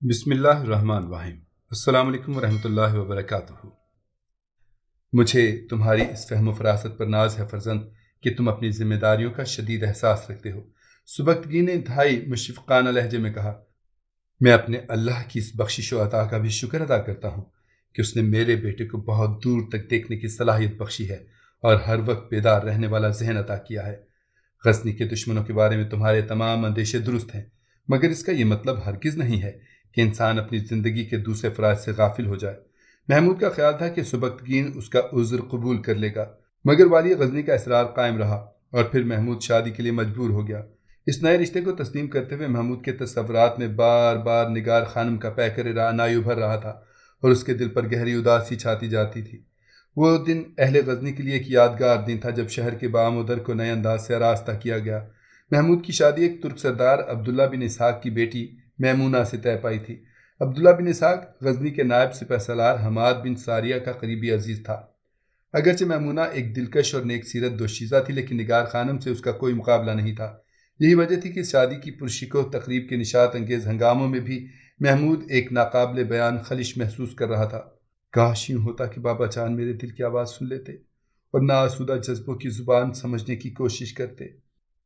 بسم اللہ الرحمن الرحیم۔ السلام علیکم ورحمۃ اللہ وبرکاتہ۔ مجھے تمہاری اس فہم و فراست پر ناز ہے فرزند کہ تم اپنی ذمہ داریوں کا شدید احساس رکھتے ہو۔ سبکتگین نے انتہائی مشفقانہ لہجے میں کہا، میں اپنے اللہ کی اس بخشش و عطا کا بھی شکر ادا کرتا ہوں کہ اس نے میرے بیٹے کو بہت دور تک دیکھنے کی صلاحیت بخشی ہے اور ہر وقت بیدار رہنے والا ذہن عطا کیا ہے۔ غزنی کے دشمنوں کے بارے میں تمہارے تمام اندیشے درست ہیں، مگر اس کا یہ مطلب ہرگز نہیں ہے کہ انسان اپنی زندگی کے دوسرے فرائض سے غافل ہو جائے۔ محمود کا خیال تھا کہ سبکتگین اس کا عذر قبول کر لے گا، مگر والی غزنی کا اصرار قائم رہا اور پھر محمود شادی کے لیے مجبور ہو گیا۔ اس نئے رشتے کو تسلیم کرتے ہوئے محمود کے تصورات میں بار بار نگار خانم کا پیکر رعنائی ابھر رہا تھا اور اس کے دل پر گہری اداسی چھاتی جاتی تھی۔ وہ دن اہل غزنی کے لیے ایک یادگار دن تھا جب شہر کے بام و در کو نئے انداز سے آراستہ کیا گیا۔ محمود کی شادی ایک ترک سردار عبداللہ بن اسحاق کی بیٹی میمونہ سے طے پائی تھی۔ عبداللہ بن اسحاق غزنی کے نائب سپہ سالار حماد بن ساریہ کا قریبی عزیز تھا۔ اگرچہ میمونہ ایک دلکش اور نیک سیرت دوشیزہ تھی، لیکن نگار خانم سے اس کا کوئی مقابلہ نہیں تھا۔ یہی وجہ تھی کہ اس شادی کی پرشکوہ تقریب کے نشاط انگیز ہنگاموں میں بھی محمود ایک ناقابل بیان خلش محسوس کر رہا تھا۔ کاش یوں ہوتا کہ بابا جان میرے دل کی آواز سن لیتے اور ناآسودہ جذبوں کی زبان سمجھنے کی کوشش کرتے۔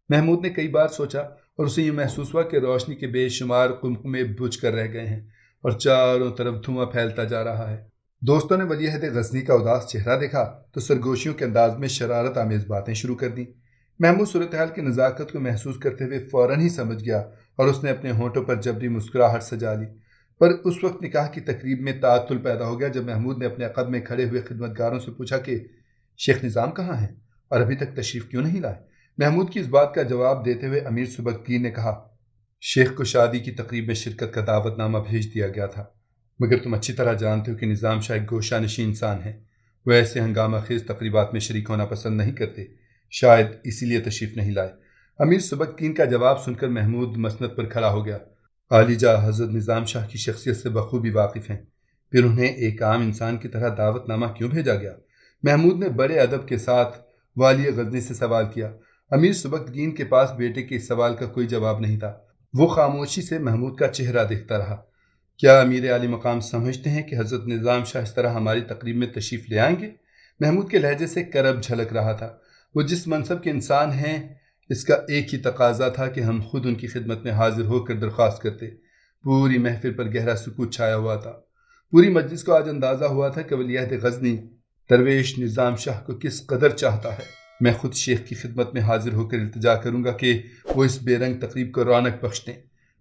محمود نے کئی بار سوچا اور اسے یوں محسوس ہوا کہ روشنی کے بے شمار قمقمے بجھ کر رہ گئے ہیں اور چاروں طرف دھواں پھیلتا جا رہا ہے۔ دوستوں نے ولیعہد غزنی کا اداس چہرہ دیکھا تو سرگوشیوں کے انداز میں شرارت آمیز باتیں شروع کر دیں۔ محمود صورتحال کی نزاکت کو محسوس کرتے ہوئے فوراً ہی سمجھ گیا اور اس نے اپنے ہونٹوں پر جبری مسکراہٹ سجا لی۔ پر اس وقت نکاح کی تقریب میں تعطل پیدا ہو گیا جب محمود نے اپنے عقب میں کھڑے ہوئے خدمتگاروں سے پوچھا کہ شیخ نظام کہاں ہیں اور ابھی تک تشریف کیوں نہیں لائے؟ محمود کی اس بات کا جواب دیتے ہوئے امیر سبکتگین نے کہا، شیخ کو شادی کی تقریب میں شرکت کا دعوت نامہ بھیج دیا گیا تھا، مگر تم اچھی طرح جانتے ہو کہ نظام شاہ ایک گوشہ نشین انسان ہے۔ وہ ایسے ہنگامہ خیز تقریبات میں شریک ہونا پسند نہیں کرتے، شاید اسی لیے تشریف نہیں لائے۔ امیر سبکتگین کا جواب سن کر محمود مسند پر کھڑا ہو گیا۔ عالی جاہ حضرت نظام شاہ کی شخصیت سے بخوبی واقف ہیں، پھر انہیں ایک عام انسان کی طرح دعوت نامہ کیوں بھیجا گیا؟ محمود نے بڑے ادب کے ساتھ والی غزنی سے سوال کیا۔ امیر سبکتگین کے پاس بیٹے کے اس سوال کا کوئی جواب نہیں تھا۔ وہ خاموشی سے محمود کا چہرہ دیکھتا رہا۔ کیا امیر عالی مقام سمجھتے ہیں کہ حضرت نظام شاہ اس طرح ہماری تقریب میں تشریف لے آئیں گے؟ محمود کے لہجے سے کرب جھلک رہا تھا۔ وہ جس منصب کے انسان ہیں، اس کا ایک ہی تقاضا تھا کہ ہم خود ان کی خدمت میں حاضر ہو کر درخواست کرتے۔ پوری محفل پر گہرا سکوت چھایا ہوا تھا۔ پوری مجلس کو آج اندازہ ہوا تھا کہ ولیعہد غزنی درویش نظام شاہ کو کس قدر چاہتا ہے۔ میں خود شیخ کی خدمت میں حاضر ہو کر التجا کروں گا کہ وہ اس بے رنگ تقریب کو رونق بخش دیں۔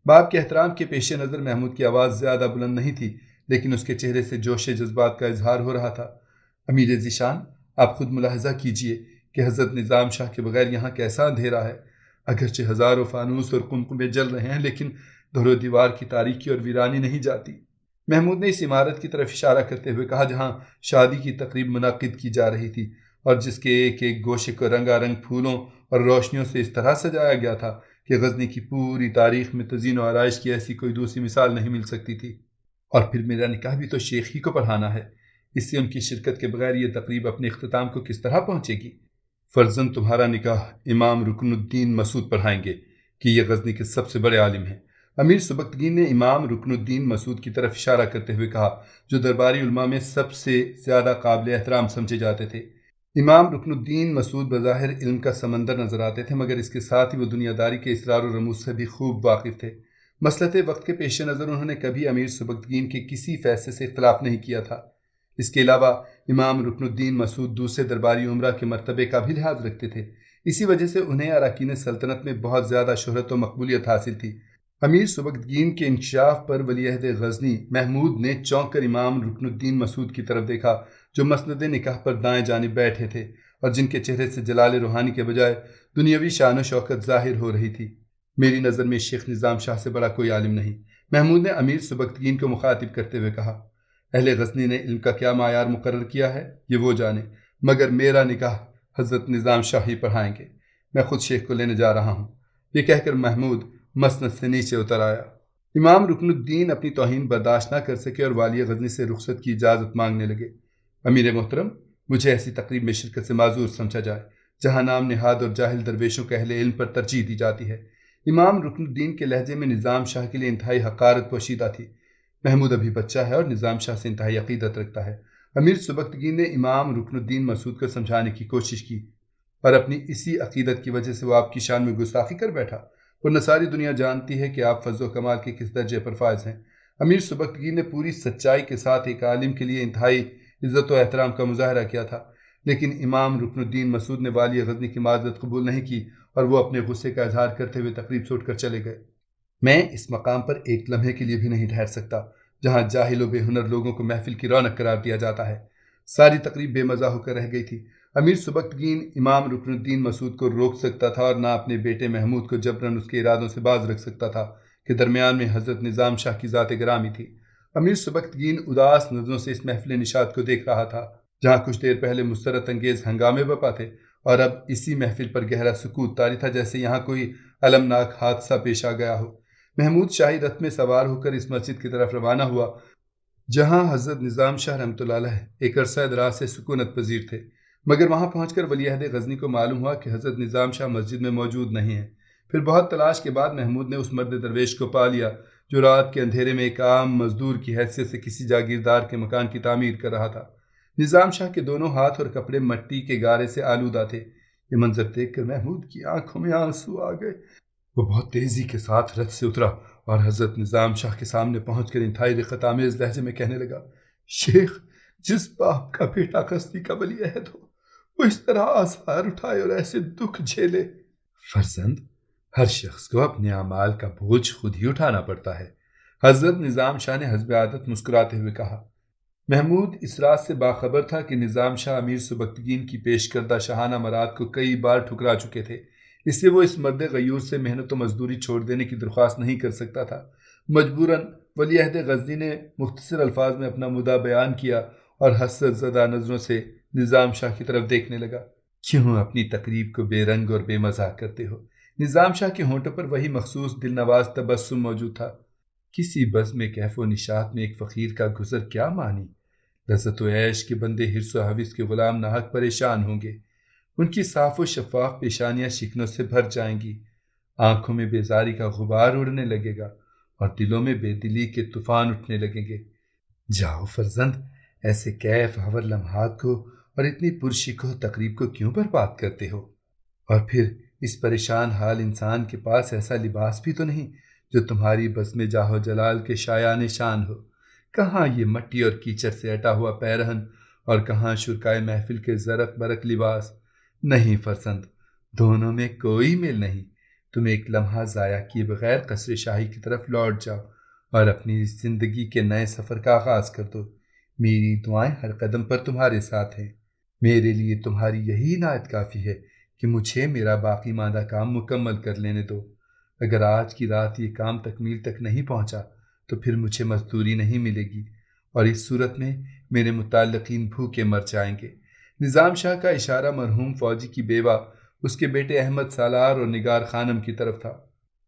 باپ کے احترام کے پیش نظر محمود کی آواز زیادہ بلند نہیں تھی، لیکن اس کے چہرے سے جوش جذبات کا اظہار ہو رہا تھا۔ امیر ذیشان، آپ خود ملاحظہ کیجئے کہ حضرت نظام شاہ کے بغیر یہاں کیسا اندھیرا ہے۔ اگرچہ ہزاروں فانوس اور قمقمے جل رہے ہیں، لیکن دھر و دیوار کی تاریکی اور ویرانی نہیں جاتی۔ محمود نے اس عمارت کی طرف اشارہ کرتے ہوئے کہا جہاں شادی کی تقریب منعقد کی جا رہی تھی اور جس کے ایک ایک گوشے کو رنگا رنگ پھولوں اور روشنیوں سے اس طرح سجایا گیا تھا کہ غزنی کی پوری تاریخ میں تزئین و آرائش کی ایسی کوئی دوسری مثال نہیں مل سکتی تھی۔ اور پھر میرا نکاح بھی تو شیخ ہی کو پڑھانا ہے، اس سے ان کی شرکت کے بغیر یہ تقریب اپنے اختتام کو کس طرح پہنچے گی؟ فرزند تمہارا نکاح امام رکن الدین مسعود پڑھائیں گے کہ یہ غزنی کے سب سے بڑے عالم ہیں۔ امیر سبکتگین نے امام رکن الدین مسعود کی طرف اشارہ کرتے ہوئے کہا، جو درباری علماء میں سب سے زیادہ قابل احترام سمجھے جاتے تھے۔ امام رکن الدین مسعود بظاہر علم کا سمندر نظر آتے تھے، مگر اس کے ساتھ ہی وہ دنیا داری کے اسرار و رموز سے بھی خوب واقف تھے۔ مصلحت وقت کے پیش نظر انہوں نے کبھی امیر سبکتگین کے کسی فیصلے سے اختلاف نہیں کیا تھا۔ اس کے علاوہ امام رکن الدین مسعود دوسرے درباری عمرہ کے مرتبے کا بھی لحاظ رکھتے تھے، اسی وجہ سے انہیں اراکین سلطنت میں بہت زیادہ شہرت و مقبولیت حاصل تھی۔ امیر سبکتگین کے انکشاف پر ولیعہد غزنی محمود نے چونک کر امام رکن الدین مسعود کی طرف دیکھا جو مسند نکاح پر دائیں جانب بیٹھے تھے اور جن کے چہرے سے جلال روحانی کے بجائے دنیاوی شان و شوکت ظاہر ہو رہی تھی۔ میری نظر میں شیخ نظام شاہ سے بڑا کوئی عالم نہیں، محمود نے امیر سبکتگین کو مخاطب کرتے ہوئے کہا۔ اہل غزنی نے علم کا کیا معیار مقرر کیا ہے یہ وہ جانے، مگر میرا نکاح حضرت نظام شاہ ہی پڑھائیں گے۔ میں خود شیخ کو لینے جا رہا ہوں۔ یہ کہہ کر محمود مسند سے نیچے اتر آیا۔ امام رکن الدین اپنی توہین برداشت نہ کر سکے اور والی غزنی سے رخصت کی اجازت مانگنے لگے۔ امیر محترم، مجھے ایسی تقریب میں شرکت سے معذور سمجھا جائے جہاں نام نہاد اور جاہل درویشوں کو اہل علم پر ترجیح دی جاتی ہے۔ امام رکن الدین کے لہجے میں نظام شاہ کے لیے انتہائی حقارت پوشیدہ تھی۔ محمود ابھی بچہ ہے اور نظام شاہ سے انتہائی عقیدت رکھتا ہے۔ امیر سبکتگین نے امام رکن الدین مسعود کو سمجھانے کی کوشش کی، اور اپنی اسی عقیدت کی وجہ سے وہ آپ کی شان میں گستاخی کر بیٹھا، ورنہ ساری دنیا جانتی ہے کہ آپ فضل و کمال کے کس درجے پر فائز ہیں۔ امیر سبکتگین نے پوری سچائی کے ساتھ ایک عالم کے لیے انتہائی عزت و احترام کا مظاہرہ کیا تھا، لیکن امام رکن الدین مسعود نے والی غزنی کی معذرت قبول نہیں کی اور وہ اپنے غصے کا اظہار کرتے ہوئے تقریب سے اٹھ کر چلے گئے۔ میں اس مقام پر ایک لمحے کے لیے بھی نہیں ٹھہر سکتا جہاں جاہل و بے ہنر لوگوں کو محفل کی رونق قرار دیا جاتا ہے۔ ساری تقریب بے مزہ ہو کر رہ گئی تھی۔ امیر سبکتگین امام رکن الدین مسعود کو روک سکتا تھا اور نہ اپنے بیٹے محمود کو جبراً اس کے ارادوں سے باز رکھ سکتا تھا کہ درمیان میں حضرت نظام شاہ کی ذات گرامی تھی۔ امیر سبکتگین اداس نظروں سے اس محفل نشاط کو دیکھ رہا تھا جہاں کچھ دیر پہلے مسرت انگیز ہنگامے برپا تھے، اور اب اسی محفل پر گہرا سکوت طاری تھا، جیسے یہاں کوئی المناک حادثہ پیش آ گیا ہو۔ محمود شاہی رتھ میں سوار ہو کر اس مسجد کی طرف روانہ ہوا جہاں حضرت نظام شاہ رحمۃ اللہ علیہ ایک عرصہ دراز سے سکونت پذیر تھے، مگر وہاں پہنچ کر ولی عہد غزنی کو معلوم ہوا کہ حضرت نظام شاہ مسجد میں موجود نہیں ہیں۔ پھر بہت تلاش کے بعد محمود نے اس مرد درویش کو پا لیا جو رات کے اندھیرے میں ایک عام مزدور کی حیثیت سے کسی جاگیردار کے مکان کی تعمیر کر رہا تھا۔ نظام شاہ کے دونوں ہاتھ اور کپڑے مٹی کے گارے سے آلودہ تھے۔ یہ منظر دیکھ کر محمود کی آنکھوں میں آنسو آ گئے۔ وہ بہت تیزی کے ساتھ رتھ سے اترا اور حضرت نظام شاہ کے سامنے پہنچ کر انتہائی رقت آمیز لہجے میں کہنے لگا، شیخ، جس باپ کا بیٹا کستی کا ولی عہد ہو وہ اس طرح آثار اٹھائے اور ایسے دکھ جھیلے۔ فرزند، ہر شخص کو اپنے اعمال کا بوجھ خود ہی اٹھانا پڑتا ہے، حضرت نظام شاہ نے حسب عادت مسکراتے ہوئے کہا۔ محمود اس رات سے باخبر تھا کہ نظام شاہ امیر سبکتگین کی پیش کردہ شاہانہ مراد کو کئی بار ٹھکرا چکے تھے، اس لیے وہ اس مرد غیور سے محنت و مزدوری چھوڑ دینے کی درخواست نہیں کر سکتا تھا۔ مجبوراً ولی عہد غزنی نے مختصر الفاظ میں اپنا مدعا بیان کیا اور حسرت زدہ نظروں سے نظام شاہ کی طرف دیکھنے لگا۔ کیوں اپنی تقریب کو بے رنگ اور بے مزاح کرتے ہو؟ نظام شاہ کے ہونٹوں پر وہی مخصوص دل نواز تبسم موجود تھا۔ کسی بزم کیف و نشاط میں ایک فقیر کا گزر کیا مانی؟ لذت و عیش کے بندے حرص و حوث کے غلام ناحق پریشان ہوں گے، ان کی صاف و شفاف پیشانیاں شکنوں سے بھر جائیں گی، آنکھوں میں بیزاری کا غبار اڑنے لگے گا اور دلوں میں بے دلی کے طوفان اٹھنے لگیں گے۔ جاؤ فرزند، ایسے کیف حور لمحات کو اور اتنی پرشکوہ تقریب کو کیوں برباد کرتے ہو؟ اور پھر اس پریشان حال انسان کے پاس ایسا لباس بھی تو نہیں جو تمہاری بزم جاہ و جلال کے شایان شان ہو۔ کہاں یہ مٹی اور کیچڑ سے اٹا ہوا پیرہن اور کہاں شرکائے محفل کے زرق برق لباس؟ نہیں فرزند، دونوں میں کوئی میل نہیں۔ تم ایک لمحہ ضائع کیے بغیر قصر شاہی کی طرف لوٹ جاؤ اور اپنی زندگی کے نئے سفر کا آغاز کر دو۔ میری دعائیں ہر قدم پر تمہارے ساتھ ہیں۔ میرے لیے تمہاری یہی عنایت کافی ہے کہ مجھے میرا باقی ماندہ کام مکمل کر لینے دو۔ اگر آج کی رات یہ کام تکمیل تک نہیں پہنچا تو پھر مجھے مزدوری نہیں ملے گی، اور اس صورت میں میرے متعلقین بھوکے مر جائیں گے۔ نظام شاہ کا اشارہ مرحوم فوجی کی بیوہ، اس کے بیٹے احمد سالار اور نگار خانم کی طرف تھا۔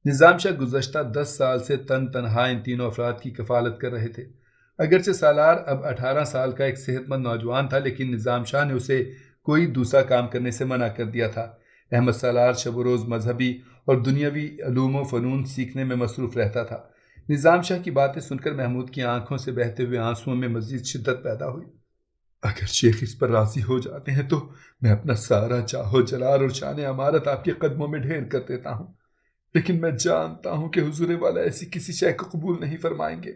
نظام شاہ گزشتہ 10 سال سے تنہا ان تینوں افراد کی کفالت کر رہے تھے۔ اگرچہ سالار اب 18 سال کا ایک صحت مند نوجوان تھا، لیکن نظام شاہ نے اسے کوئی دوسرا کام کرنے سے منع کر دیا تھا۔ احمد سالار شب و روز مذہبی اور دنیاوی علوم و فنون سیکھنے میں مصروف رہتا تھا۔ نظام شاہ کی باتیں سن کر محمود کی آنکھوں سے بہتے ہوئے آنسوؤں میں مزید شدت پیدا ہوئی۔ اگر شیخ اس پر راضی ہو جاتے ہیں تو میں اپنا سارا جاہ و جلال اور شان امارت آپ کے قدموں میں ڈھیر کر دیتا ہوں، لیکن میں جانتا ہوں کہ حضور والا ایسی کسی شے کو قبول نہیں فرمائیں گے۔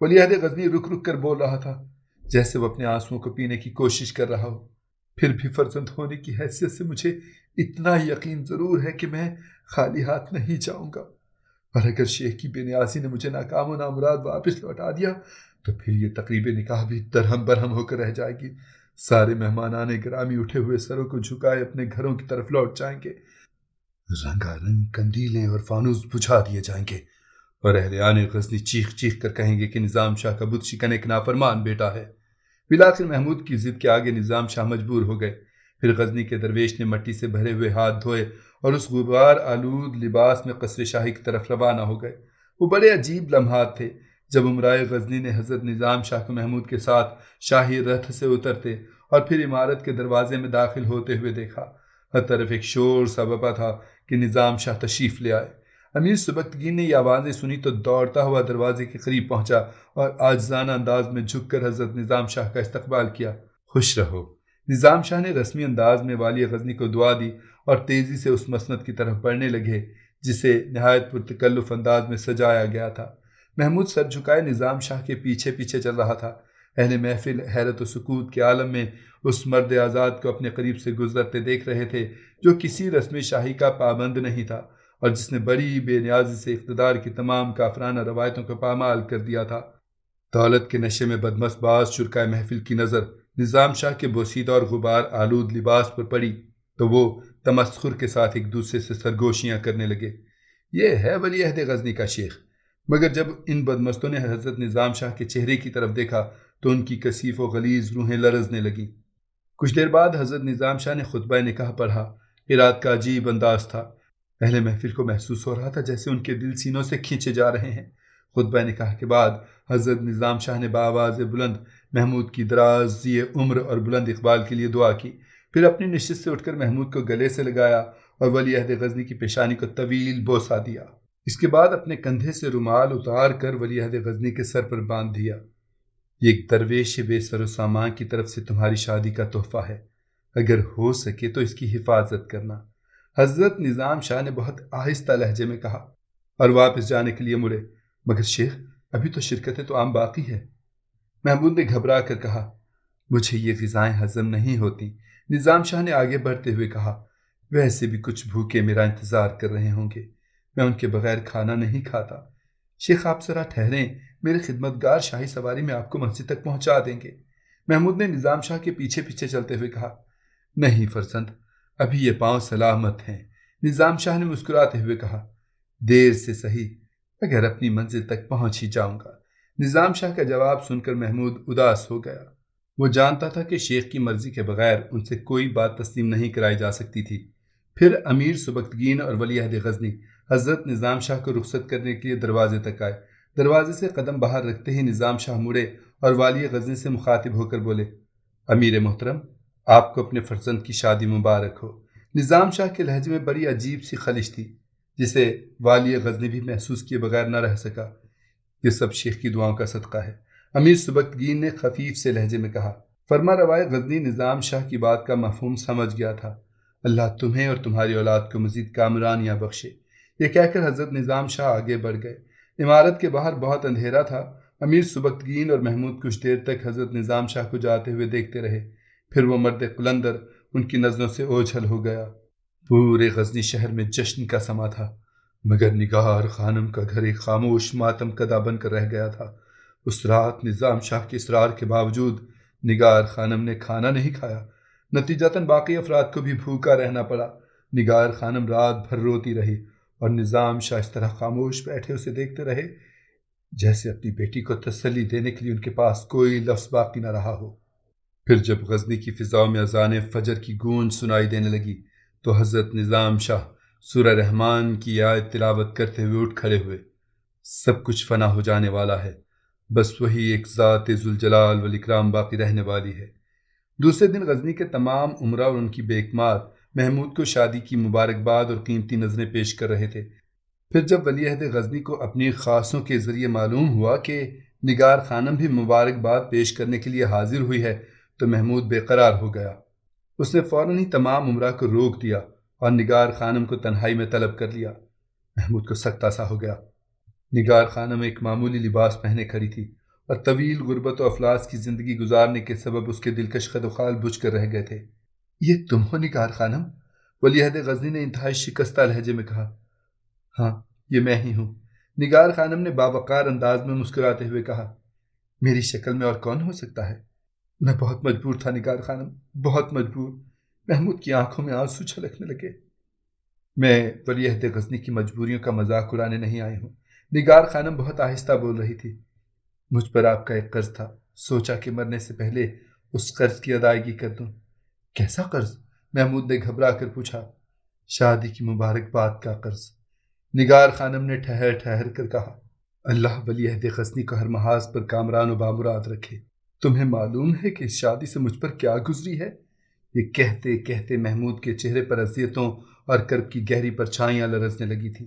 ولی عہد غزنی رک رک کر بول رہا تھا جیسے وہ اپنے آنسوؤں کو پینے کی کوشش کر رہا ہو۔ پھر بھی فرزند ہونے کی حیثیت سے مجھے اتنا یقین ضرور ہے کہ میں خالی ہاتھ نہیں جاؤں گا، اور اگر شیخ کی بے نیازی نے مجھے ناکام و نامراد واپس لوٹا دیا تو پھر یہ تقریب نکاح بھی درہم برہم ہو کر رہ جائے گی۔ سارے مہمانان گرامی اٹھے ہوئے سروں کو جھکائے اپنے گھروں کی طرف لوٹ جائیں گے، رنگا رنگ کندیلیں اور فانوس بجھا دیے جائیں گے، اور اہلیان غزنی چیخ چیخ کر کہیں گے کہ نظام شاہ کا بت شکن ایک نافرمان بیٹا ہے۔ بلاخر محمود کی ضد کے آگے نظام شاہ مجبور ہو گئے۔ پھر غزنی کے درویش نے مٹی سے بھرے ہوئے ہاتھ دھوئے اور اس غبار آلود لباس میں قصر شاہی کی طرف روانہ ہو گئے۔ وہ بڑے عجیب لمحات تھے جب امرائے غزنی نے حضرت نظام شاہ کو محمود کے ساتھ شاہی رتھ سے اترتے اور پھر عمارت کے دروازے میں داخل ہوتے ہوئے دیکھا۔ ہر طرف ایک شور سا بپا تھا کہ نظام شاہ تشریف لے آئے۔ امیر سبکتگین نے یہ آوازیں سنی تو دوڑتا ہوا دروازے کے قریب پہنچا اور عاجزانہ انداز میں جھک کر حضرت نظام شاہ کا استقبال کیا۔ خوش رہو۔ نظام شاہ نے رسمی انداز میں والی غزنی کو دعا دی اور تیزی سے اس مسند کی طرف بڑھنے لگے جسے نہایت پرتکلف انداز میں سجایا گیا تھا۔ محمود سر جھکائے نظام شاہ کے پیچھے پیچھے چل رہا تھا۔ اہل محفل حیرت و سکوت کے عالم میں اس مرد آزاد کو اپنے قریب سے گزرتے دیکھ رہے تھے جو کسی رسم شاہی کا پابند نہیں تھا اور جس نے بڑی بے نیازی سے اقتدار کی تمام کافرانہ روایتوں کو پامال کر دیا تھا۔ دولت کے نشے میں بدمست باز چرکائے محفل کی نظر نظام شاہ کے بوسیدہ اور غبار آلود لباس پر پڑی تو وہ تمسخر کے ساتھ ایک دوسرے سے سرگوشیاں کرنے لگے۔ یہ ہے ولی عہد غزنی کا شیخ۔ مگر جب ان بدمستوں نے حضرت نظام شاہ کے چہرے کی طرف دیکھا تو ان کی کثیف و غلیظ روحیں لرزنے لگیں۔ کچھ دیر بعد حضرت نظام شاہ نے خطبہ نکاح پڑھا۔ قرات کا عجیب انداز تھا۔ اہل محفل کو محسوس ہو رہا تھا جیسے ان کے دل سینوں سے کھینچے جا رہے ہیں۔ خطبہ نکاح کے بعد حضرت نظام شاہ نے بآواز بلند محمود کی درازی عمر اور بلند اقبال کے لیے دعا کی، پھر اپنی نشست سے اٹھ کر محمود کو گلے سے لگایا اور ولی عہد غزنی کی پیشانی کو طویل بوسہ دیا۔ اس کے بعد اپنے کندھے سے رومال اتار کر ولی عہد غزنی کے سر پر باندھ دیا۔ یہ ایک درویش بے سر و سامان کی طرف سے تمہاری شادی کا تحفہ ہے، اگر ہو سکے تو اس کی حفاظت کرنا، حضرت نظام شاہ نے بہت آہستہ لہجے میں کہا اور واپس جانے کے لیے مڑے۔ مگر شیخ ابھی تو شرکت تو عام باقی ہے۔ محمود نے گھبرا کر کہا، مجھے یہ غذائیں ہضم نہیں ہوتی۔ نظام شاہ نے آگے بڑھتے ہوئے کہا، ویسے بھی کچھ بھوکے میرا انتظار کر رہے ہوں گے، میں ان کے بغیر کھانا نہیں کھاتا۔ شیخ آپ ذرا ٹھہریں، میرے خدمتگار شاہی سواری میں آپ کو مسجد تک پہنچا دیں گے۔ محمود نے نظام شاہ کے پیچھے پیچھے چلتے ہوئے کہا، نہیں فرزند، ابھی یہ پاؤں سلامت ہیں۔ نظام شاہ نے مسکراتے ہوئے کہا، دیر سے صحیح، اگر اپنی منزل تک پہنچ ہی جاؤں گا۔ نظام شاہ کا جواب سن کر محمود اداس ہو گیا۔ وہ جانتا تھا کہ شیخ کی مرضی کے بغیر ان سے کوئی بات تسلیم نہیں کرائی جا سکتی تھی۔ پھر امیر سبکتگین اور ولی عہد غزنی حضرت نظام شاہ کو رخصت کرنے کے لیے دروازے تک آئے۔ دروازے سے قدم باہر رکھتے ہی نظام شاہ مڑے اور والی غزنی سے مخاطب ہو کر بولے، امیر محترم، آپ کو اپنے فرزند کی شادی مبارک ہو۔ نظام شاہ کے لہجے میں بڑی عجیب سی خلش تھی جسے والی غزنی بھی محسوس کیے بغیر نہ رہ سکا۔ یہ سب شیخ کی دعاؤں کا صدقہ ہے، امیر سبکتگین نے خفیف سے لہجے میں کہا۔ فرما روائے غزنی نظام شاہ کی بات کا مفہوم سمجھ گیا تھا۔ اللہ تمہیں اور تمہاری اولاد کو مزید کامرانیاں بخشے، یہ کہہ کر حضرت نظام شاہ آگے بڑھ گئے۔ عمارت کے باہر بہت اندھیرا تھا۔ امیر سبکتگین اور محمود کچھ دیر تک حضرت نظام شاہ کو جاتے ہوئے دیکھتے رہے، پھر وہ مرد قلندر ان کی نظروں سے اوجھل ہو گیا۔ پورے غزنی شہر میں جشن کا سما تھا، مگر نگار خانم کا گھر ایک خاموش ماتم کدہ بن کر رہ گیا تھا۔ اس رات نظام شاہ کے اصرار کے باوجود نگار خانم نے کھانا نہیں کھایا۔ نتیجتاً باقی افراد کو بھی بھوکا رہنا پڑا۔ نگار خانم رات بھر روتی رہی اور نظام شاہ اس طرح خاموش بیٹھے اسے دیکھتے رہے جیسے اپنی بیٹی کو تسلی دینے کے لیے ان کے پاس کوئی لفظ باقی نہ رہا ہو۔ پھر جب غزنی کی فضاؤں میں اذان فجر کی گونج سنائی دینے لگی تو حضرت نظام شاہ سورہ رحمان کی آیت تلاوت کرتے ہوئے اٹھ کھڑے ہوئے۔ سب کچھ فنا ہو جانے والا ہے، بس وہی ایک ذات ذوالجلال والاکرام باقی رہنے والی ہے۔ دوسرے دن غزنی کے تمام امراء اور ان کی بیکمار محمود کو شادی کی مبارکباد اور قیمتی نظریں پیش کر رہے تھے۔ پھر جب ولی عہد غزنی کو اپنی خاصوں کے ذریعے معلوم ہوا کہ نگار خانم بھی مبارکباد پیش کرنے کے لیے حاضر ہوئی ہے تو محمود بے قرار ہو گیا۔ اس نے فوراً ہی تمام امراء کو روک دیا اور نگار خانم کو تنہائی میں طلب کر لیا۔ محمود کو سخت سا ہو گیا۔ نگار خانم ایک معمولی لباس پہنے کھڑی تھی اور طویل غربت و افلاس کی زندگی گزارنے کے سبب اس کے دلکش خد و خال بجھ کر رہ گئے تھے۔ یہ تم ہو نگار خانم؟ ولی عہد غزنی نے انتہائی شکستہ لہجے میں کہا۔ ہاں، یہ میں ہی ہوں، نگار خانم نے باوقار انداز میں مسکراتے ہوئے کہا۔ میری شکل میں اور کون ہو سکتا ہے؟ میں بہت مجبور تھا نگار خانم، بہت مجبور۔ محمود کی آنکھوں میں آنسو چھلکنے لگے۔ میں ولی عہد غزنی کی مجبوریوں کا مذاق اڑانے نہیں آئی ہوں، نگار خانم بہت آہستہ بول رہی تھی۔ مجھ پر آپ کا ایک قرض تھا، سوچا کہ مرنے سے پہلے اس قرض کی ادائیگی کر دوں۔ کیسا قرض؟ محمود نے گھبرا کر پوچھا۔ شادی کی مبارکباد کا قرض، نگار خانم نے ٹھہر ٹھہر کر کہا۔ اللہ ولی عہد غزنی کو ہر محاذ پر کامران و بامراد رکھے۔ تمہیں معلوم ہے کہ اس شادی سے مجھ پر کیا گزری ہے؟ یہ کہتے کہتے محمود کے چہرے پر اذیتوں اور کرب کی گہری پرچھائیاں لرزنے لگی تھیں۔